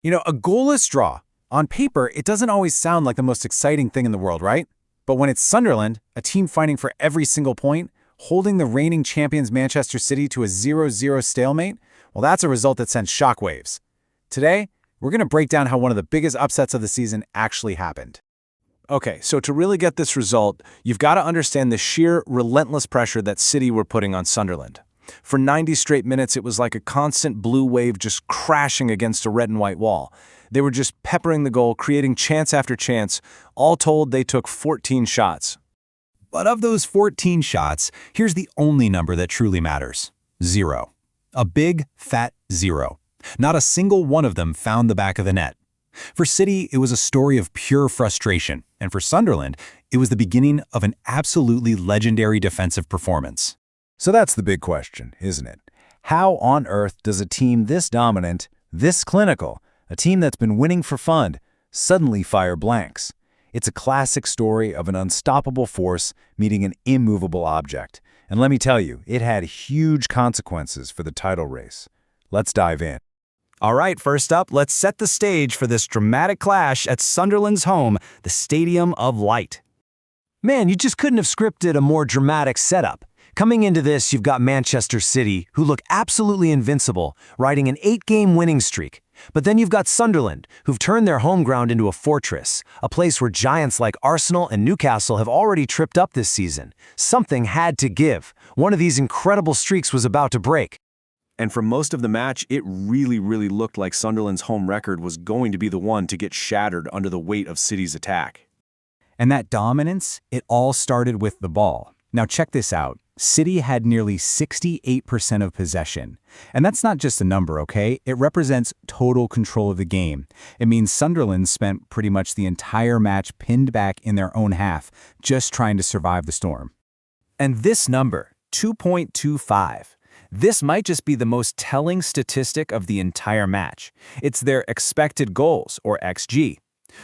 A goalless draw. On paper, it doesn't always sound like the most exciting thing in the world, right? But when it's Sunderland, a team fighting for every single point, holding the reigning champions Manchester City to a 0-0 stalemate, well, that's a result that sends shockwaves. Today, we're going to break down how one of the biggest upsets of the season actually happened. Okay, so to really get this result, you've got to understand the sheer, relentless pressure that City were putting on Sunderland. For 90 straight minutes, it was like a constant blue wave just crashing against a red and white wall. They were just peppering the goal, creating chance after chance. All told, they took 14 shots. But of those 14 shots, here's the only number that truly matters. 0. A big, fat 0. Not a single one of them found the back of the net. For City, it was a story of pure frustration, and for Sunderland, it was the beginning of an absolutely legendary defensive performance. So that's the big question, isn't it? How on earth does a team this dominant, this clinical, a team that's been winning for fun, suddenly fire blanks? It's a classic story of an unstoppable force meeting an immovable object. And let me tell you, it had huge consequences for the title race. Let's dive in. All right, first up, let's set the stage for this dramatic clash at Sunderland's home, the Stadium of Light. Man, you just couldn't have scripted a more dramatic setup. Coming into this, you've got Manchester City, who look absolutely invincible, riding an 8-game winning streak. But then you've got Sunderland, who've turned their home ground into a fortress, a place where giants like Arsenal and Newcastle have already tripped up this season. Something had to give. One of these incredible streaks was about to break. And for most of the match, it really looked like Sunderland's home record was going to be the one to get shattered under the weight of City's attack. And that dominance, it all started with the ball. Now check this out. City had nearly 68% of possession. And that's not just a number, okay? It represents total control of the game. It means Sunderland spent pretty much the entire match pinned back in their own half, just trying to survive the storm. And this number, 2.25, this might just be the most telling statistic of the entire match. It's their expected goals, or XG.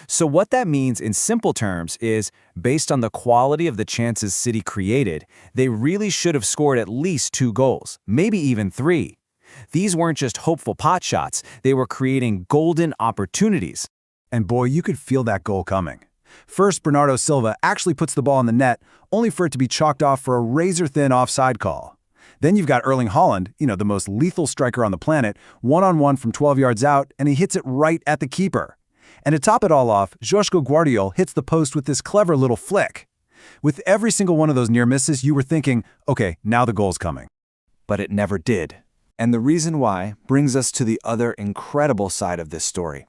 So what that means in simple terms is, based on the quality of the chances City created, they really should have scored at least 2 goals, maybe even 3. These weren't just hopeful pot shots, they were creating golden opportunities. And boy, you could feel that goal coming. First, Bernardo Silva actually puts the ball in the net, only for it to be chalked off for a razor-thin offside call. Then you've got Erling Haaland, the most lethal striker on the planet, one-on-one from 12 yards out, and he hits it right at the keeper. And to top it all off, Pep Guardiola hits the post with this clever little flick. With every single one of those near misses, you were thinking, okay, now the goal's coming. But it never did. And the reason why brings us to the other incredible side of this story.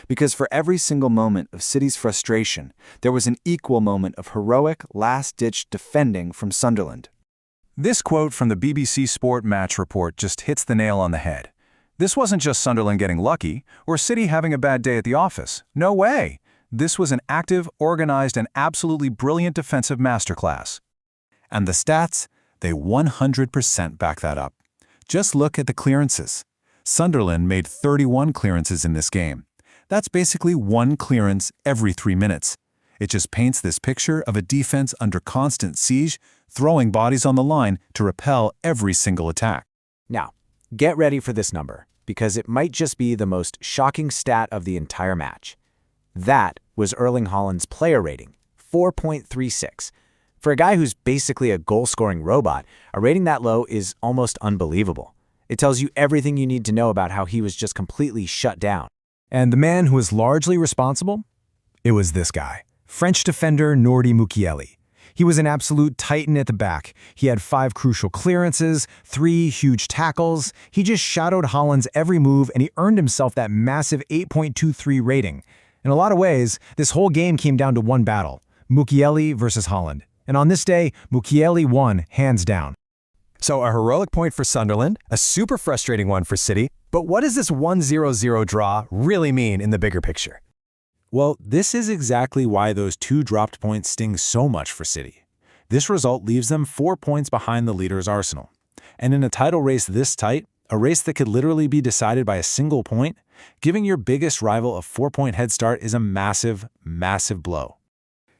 Because for every single moment of City's frustration, there was an equal moment of heroic, last-ditch defending from Sunderland. This quote from the BBC Sport Match Report just hits the nail on the head. This wasn't just Sunderland getting lucky, or City having a bad day at the office. No way! This was an active, organized, and absolutely brilliant defensive masterclass. And the stats? They 100% back that up. Just look at the clearances. Sunderland made 31 clearances in this game. That's basically 1 clearance every 3 minutes. It just paints this picture of a defense under constant siege, throwing bodies on the line to repel every single attack. Now, get ready for this number, because it might just be the most shocking stat of the entire match. That was Erling Haaland's player rating, 4.36. For a guy who's basically a goal-scoring robot, a rating that low is almost unbelievable. It tells you everything you need to know about how he was just completely shut down. And the man who was largely responsible? It was this guy, French defender Nordi Mukiele. He was an absolute titan at the back. He had 5 crucial clearances, 3 huge tackles. He just shadowed Haaland's every move, and he earned himself that massive 8.23 rating. In a lot of ways, this whole game came down to one battle, Mukiele versus Haaland. And on this day, Mukiele won, hands down. So a heroic point for Sunderland, a super frustrating one for City. But what does this 1-0-0 draw really mean in the bigger picture? Well, this is exactly why those 2 dropped points sting so much for City. This result leaves them 4 points behind the leaders Arsenal. And in a title race this tight, a race that could literally be decided by a single point, giving your biggest rival a 4-point head start is a massive, massive blow.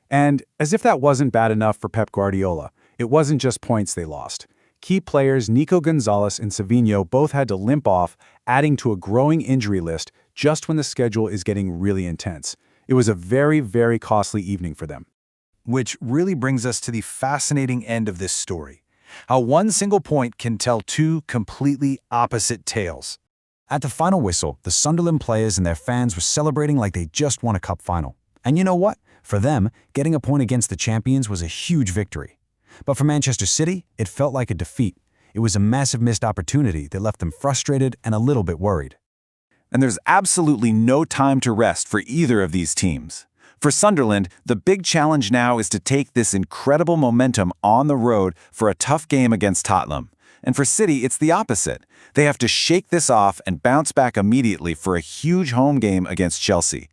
And as if that wasn't bad enough for Pep Guardiola, it wasn't just points they lost. Key players Nico Gonzalez and Savinho both had to limp off, adding to a growing injury list just when the schedule is getting really intense. It was a very, very costly evening for them. Which really brings us to the fascinating end of this story. How one single point can tell two completely opposite tales. At the final whistle, the Sunderland players and their fans were celebrating like they just won a cup final. And you know what? For them, getting a point against the champions was a huge victory. But for Manchester City, it felt like a defeat. It was a massive missed opportunity that left them frustrated and a little bit worried. And there's absolutely no time to rest for either of these teams. For Sunderland, the big challenge now is to take this incredible momentum on the road for a tough game against Tottenham. And for City, it's the opposite. They have to shake this off and bounce back immediately for a huge home game against Chelsea.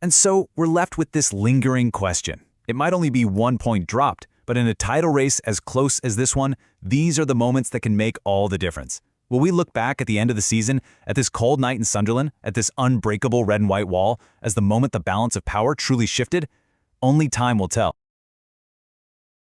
And so we're left with this lingering question. It might only be 1 point dropped, but in a title race as close as this one, these are the moments that can make all the difference. Will we look back at the end of the season, at this cold night in Sunderland, at this unbreakable red and white wall, as the moment the balance of power truly shifted? Only time will tell.